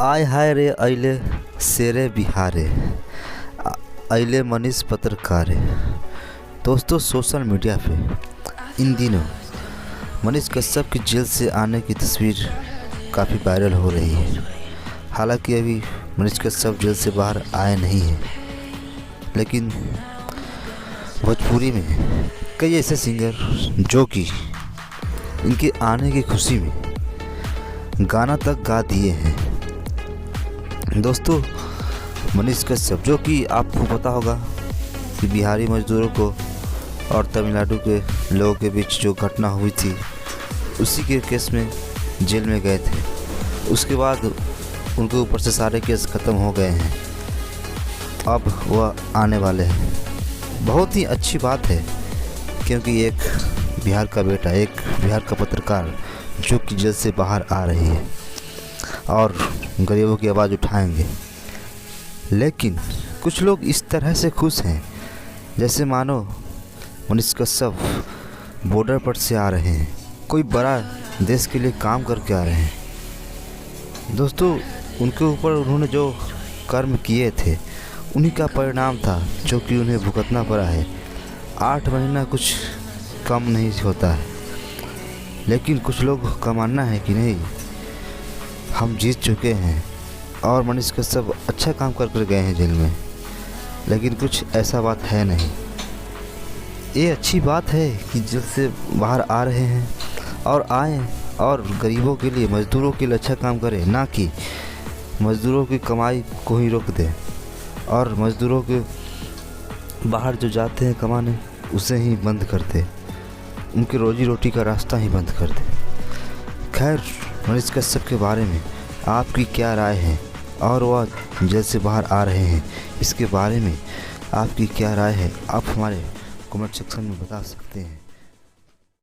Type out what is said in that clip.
आय हाय रे अइले शेरे बिहारे अइले मनीष पत्रकारे। दोस्तों, सोशल मीडिया पे इन दिनों मनीष कश्यप की जेल से आने की तस्वीर काफ़ी वायरल हो रही है। हालांकि अभी मनीष कश्यप जेल से बाहर आए नहीं हैं, लेकिन भोजपुरी में कई ऐसे सिंगर जो कि इनके आने की खुशी में गाना तक गा दिए हैं। दोस्तों, मनीष कश्यप, जो कि आपको पता होगा कि बिहारी मजदूरों को और तमिलनाडु के लोगों के बीच जो घटना हुई थी, उसी के केस में जेल में गए थे। उसके बाद उनके ऊपर से सारे केस ख़त्म हो गए हैं। अब वह आने वाले हैं। बहुत ही अच्छी बात है, क्योंकि एक बिहार का बेटा, एक बिहार का पत्रकार जो कि जेल से बाहर आ रही है और गरीबों की आवाज़ उठाएंगे। लेकिन कुछ लोग इस तरह से खुश हैं जैसे मानो मनीष कश्यप बॉर्डर पर से आ रहे हैं, कोई बड़ा देश के लिए काम करके आ रहे हैं। दोस्तों, उनके ऊपर उन्होंने जो कर्म किए थे, उन्हीं का परिणाम था जो कि उन्हें भुगतना पड़ा है। 8 महीना कुछ कम नहीं होता है, लेकिन कुछ लोग का मानना है कि नहीं, हम जीत चुके हैं और मनीष कश्यप अच्छा काम कर गए हैं जेल में। लेकिन कुछ ऐसा बात है नहीं। ये अच्छी बात है कि जेल से बाहर आ रहे हैं और आए और गरीबों के लिए, मज़दूरों के लिए अच्छा काम करें, ना कि मज़दूरों की कमाई को ही रोक दें और मज़दूरों के बाहर जो जाते हैं कमाने, उसे ही बंद कर दें, उनकी रोजी रोटी का रास्ता ही बंद कर दें। खैर, मनीष कश्यप के बारे में आपकी क्या राय है और वह जेल से बाहर आ रहे हैं, इसके बारे में आपकी क्या राय है, आप हमारे कमेंट सेक्शन में बता सकते हैं।